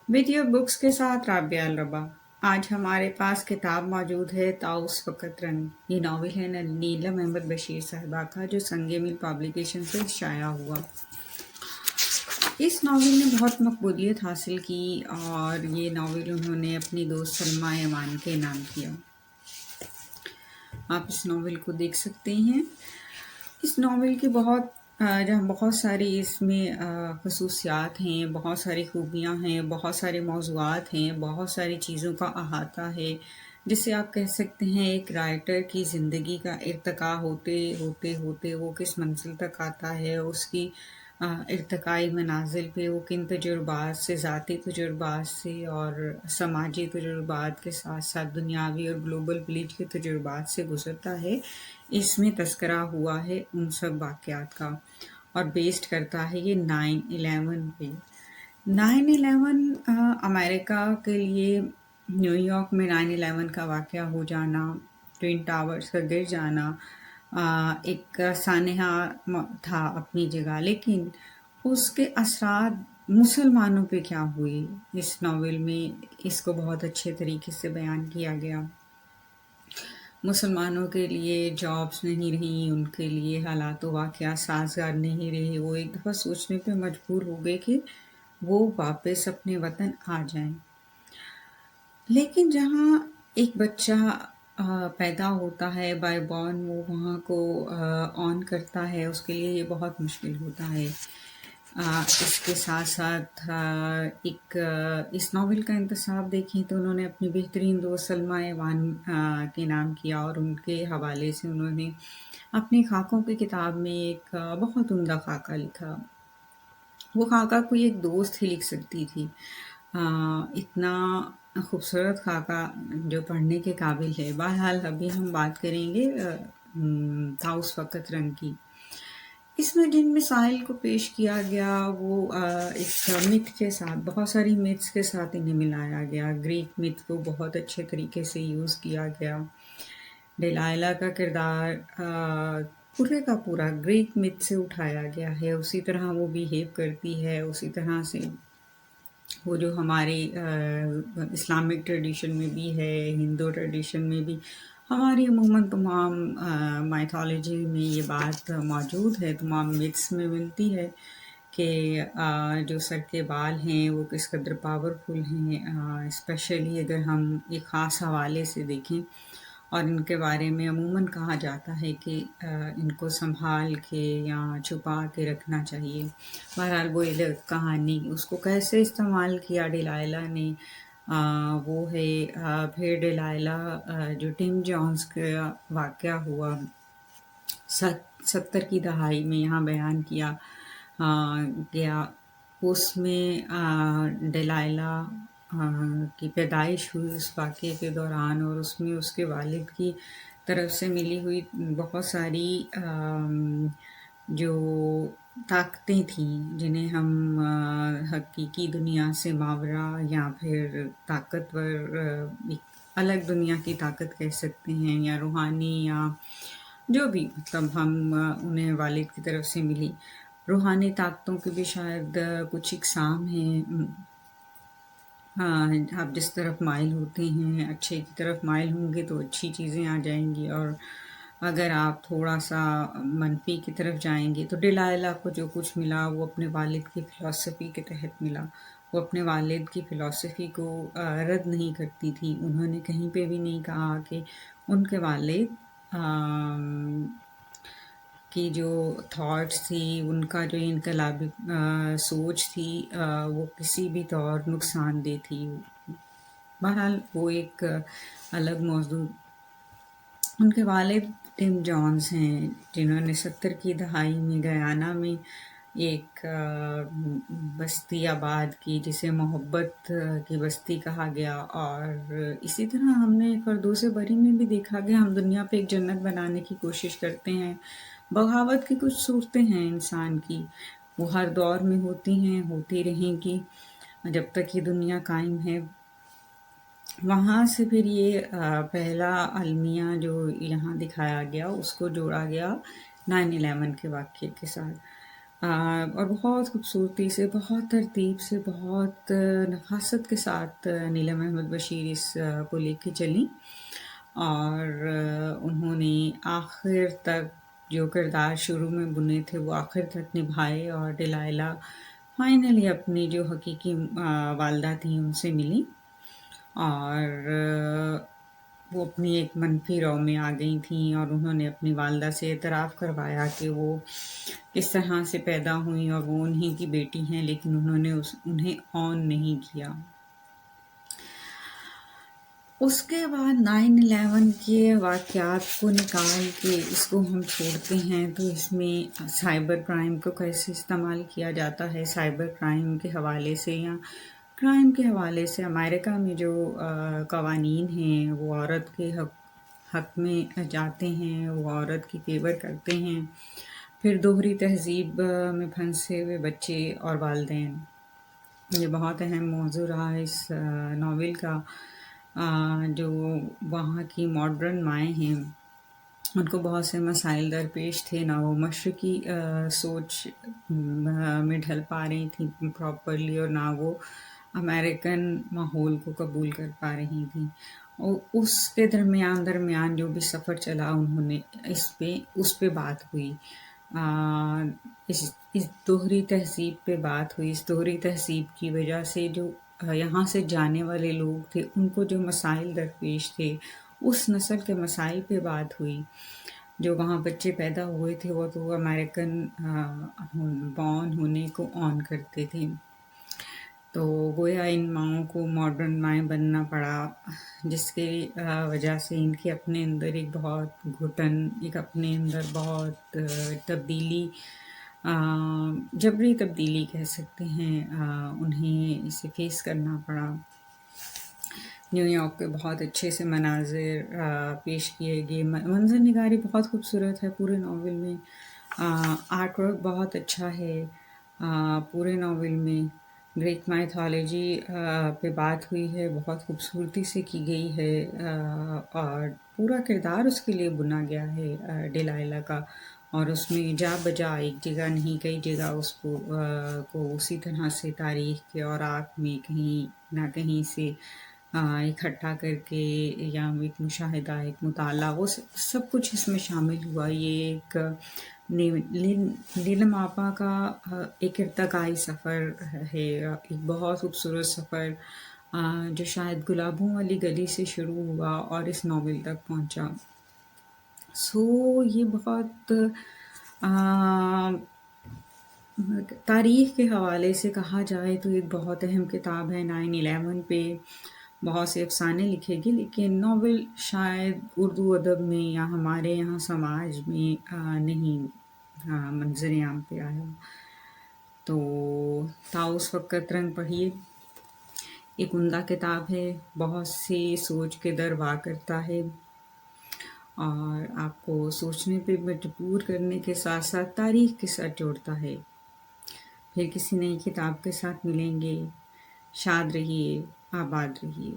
Video books के साथ राबिया अलरबा। आज हमारे पास किताब मौजूद है ताउस फ़कत रंग। ये नावल है नीलम अहमद बशीर साहिबा का, जो संगे मिल पब्लिकेशन से शाया हुआ। इस नावल ने बहुत मकबूलियत हासिल की और ये नावल उन्होंने अपनी दोस्त सलमा यमान के नाम किया। आप इस नावल को देख सकते हैं। इस नावल की जहाँ बहुत सारी इसमें खसूसियात हैं, बहुत सारी खूबियाँ हैं, बहुत सारे मौज़ूआत हैं, बहुत सारी चीज़ों का अहाता है, जिससे आप कह सकते हैं एक राइटर की ज़िंदगी का इर्तिका होते होते होते वो किस मंजिल तक आता है, उसकी इर्तिकाई मनाजिल पे वो किन तजुर्बात से, ज़ाती तजुर्बात से और समाजी तजुर्बात के साथ साथ दुनियावी और ग्लोबल विलेज के तजुर्बात से गुज़रता है। इसमें तज़किरा हुआ है उन सब वाक़यात का और बेस्ड करता है ये 9/11 पे। 9/11 अमेरिका के लिए न्यूयॉर्क में 9/11 का वाक़या हो जाना, ट्विन टावर्स का गिर जाना एक सानहा था अपनी जगह, लेकिन उसके असरात मुसलमानों पे क्या हुए, इस नावल में इसको बहुत अच्छे तरीके से बयान किया गया। मुसलमानों के लिए जॉब्स नहीं रहीं, उनके लिए हालात व वाक़यात साज़गार नहीं रहे। वो एक दफ़ा सोचने पे मजबूर हो गए कि वो वापस अपने वतन आ जाएं। लेकिन जहाँ एक बच्चा पैदा होता है बाय बॉर्न, वो वहाँ को ऑन करता है, उसके लिए ये बहुत मुश्किल होता है। इसके साथ साथ इस नावल का इंतसाब देखें तो उन्होंने अपनी बेहतरीन दोस्त सलमा एवान के नाम किया और उनके हवाले से उन्होंने अपनी खाकों की किताब में एक बहुत उम्दा खाका लिखा। वो खाका कोई एक दोस्त ही लिख सकती थी। इतना खूबसूरत खाका जो पढ़ने के काबिल है। बहरहाल अभी हम बात करेंगे ताउस फ़कत रंग की। इसमें जिन मिसाइल को पेश किया गया वो एक मिथ के साथ, बहुत सारी मिथ्स के साथ इन्हें मिलाया गया। ग्रीक मिथ को बहुत अच्छे तरीके से यूज़ किया गया। डेलाइला का किरदार पूरे का पूरा ग्रीक मिथ से उठाया गया है, उसी तरह वो बिहेव करती है, उसी तरह से वो जो हमारे इस्लामिक ट्रेडिशन में भी है, हिंदू ट्रेडिशन में भी, हमारी अमूमन तमाम माइथोलॉजी में ये बात मौजूद है, तमाम मिथ्स में मिलती है कि जो सर के बाल हैं वो किस कदर पावरफुल हैं। स्पेशली अगर हम एक ख़ास हवाले से देखें और इनके बारे में अमूमन कहा जाता है कि इनको संभाल के या छुपा के रखना चाहिए। बहरहाल वो एक कहानी, उसको कैसे इस्तेमाल किया डिलाइला ने, वो है फिर डिलाइला जो टिम जोन्स का वाक़या हुआ 70 की दहाई में यहाँ बयान किया गया। उसमें डिलाइला की पैदाइश हुई उस वाक़ये के दौरान और उसमें उसके वालिद की तरफ से मिली हुई बहुत सारी जो ताकतें थीं, जिन्हें हम हकीकी दुनिया से मावरा या फिर ताकतवर एक अलग दुनिया की ताकत कह सकते हैं, या रूहानी या जो भी, मतलब हम उन्हें वालिद की तरफ से मिली रूहानी ताकतों की भी शायद कुछ इकसाम हैं। हाँ, आप जिस तरफ माइल होते हैं, अच्छे की तरफ माइल होंगे तो अच्छी चीज़ें आ जाएँगी, और अगर आप थोड़ा-सा मनफ़ी की तरफ जाएँगे तो डिलाइला को जो कुछ मिला वो अपने वालिद की फ़िलॉसफ़ी के तहत मिला। वो अपने वालिद की फ़िलॉसफ़ी को रद्द नहीं करती थी। उन्होंने कहीं पे भी नहीं कहा कि उनके वालिद की जो थॉट्स थी, उनका जो इनकलाबी सोच थी, वो किसी भी तौर नुकसानदेह थी। बहरहाल वो एक अलग मौज़ू। उनके वालिद टिम जोन्स हैं, जिन्होंने 70 की दहाई में गयाना में एक बस्ती आबाद की, जिसे मोहब्बत की बस्ती कहा गया। और इसी तरह हमने फ़िरदौस बरी में भी देखा कि हम दुनिया पे एक जन्नत बनाने की कोशिश करते हैं। बगावत की कुछ सूरतें हैं इंसान की, वो हर दौर में होती हैं, होती रहेंगी जब तक ये दुनिया कायम है। वहाँ से फिर ये पहला अलमिया जो यहाँ दिखाया गया उसको जोड़ा गया 9/11 के वाक़ये के साथ। اور بہت خوبصورتی سے، بہت ترتیب سے، بہت نفاست کے ساتھ نیلم احمد بشیر اس کو لے کے چلیں، اور انہوں نے آخر تک جو کردار شروع میں بنے تھے وہ آخر تک نبھائے، اور ڈلائلہ فائنلی اپنی جو حقیقی والدہ تھیں ان سے ملی، اور وہ اپنی ایک منفی رو میں آ گئی تھیں، اور انہوں نے اپنی والدہ سے اعتراف کروایا کہ وہ کس طرح سے پیدا ہوئیں اور وہ انہیں کی بیٹی ہیں، لیکن انہوں نے انہیں آن نہیں کیا۔ اس کے بعد 9/11 کے واقعات کو نکال کے اس کو ہم چھوڑتے ہیں تو اس میں سائبر کرائم کو کیسے استعمال کیا جاتا ہے، سائبر کرائم کے حوالے سے یا کرائم کے حوالے سے امریکہ میں جو قوانین ہیں وہ عورت کے حق میں جاتے ہیں، وہ عورت کی فیور کرتے ہیں، پھر دوہری تہذیب میں پھنسے ہوئے بچے اور والدین۔ یہ بہت اہم موضوع رہا اس ناول کا۔ جو وہاں کی ماڈرن مائیں ہیں ان کو بہت سے مسائل درپیش تھے، نہ وہ مشرقی سوچ میں ڈھل پا رہی تھیں پراپرلی، اور نہ وہ امریکن ماحول کو قبول کر پا رہی تھیں، اور اس کے درمیان جو بھی سفر چلا انہوں نے اس پہ بات ہوئی، اس دوہری تہذیب پہ بات ہوئی۔ اس دوہری تہذیب کی وجہ سے جو یہاں سے جانے والے لوگ تھے ان کو جو مسائل درپیش تھے اس نسل کے مسائل پہ بات ہوئی۔ جو وہاں بچے پیدا ہوئے تھے وہ تو امریکن بورن ہونے کو آن کرتے تھے، تو گویا ان ماؤں کو ماڈرن مائیں بننا پڑا، جس کی وجہ سے ان کے اپنے اندر ایک بہت گھٹن، ایک اپنے اندر بہت تبدیلی، جبری تبدیلی کہہ سکتے ہیں، انہیں اسے فیس کرنا پڑا۔ نیو یارک کے بہت اچھے سے مناظر پیش کیے گئے، منظر نگاری بہت خوبصورت ہے پورے ناول میں، آرٹ ورک بہت اچھا ہے پورے ناول میں، گریک مائتھالوجی پہ بات ہوئی ہے، بہت خوبصورتی سے کی گئی ہے، اور پورا کردار اس کے لیے بنا گیا ہے ڈلائلہ کا، اور اس میں جا بجا ایک جگہ نہیں کئی جگہ اس کو اسی طرح سے تاریخ کے اور آنکھ میں کہیں نہ کہیں سے اکٹھا کر کے، یا ایک مشاہدہ، ایک مطالعہ، وہ سب کچھ اس میں شامل ہوا۔ یہ ایک نیلم آپا کا ایک ارتقائی سفر ہے، ایک بہت خوبصورت سفر جو شاید گلابوں والی گلی سے شروع ہوا اور اس ناول تک پہنچا۔ یہ بہت تاریخ کے حوالے سے کہا جائے تو ایک بہت اہم کتاب ہے۔ 9/11 پہ بہت سے افسانے لکھے گی، لیکن ناول شاید اردو ادب میں یا ہمارے یہاں سماج میں نہیں منظر عام پہ آیا، تو تاؤس وقت رنگ پڑھیے، ایک عمدہ کتاب ہے، بہت سی سوچ کے در وا کرتا ہے، اور آپ کو سوچنے پہ مجبور کرنے کے ساتھ ساتھ تاریخ کے ساتھ جوڑتا ہے۔ پھر کسی نئی کتاب کے ساتھ ملیں گے، شاد رہیے، آباد رہیے۔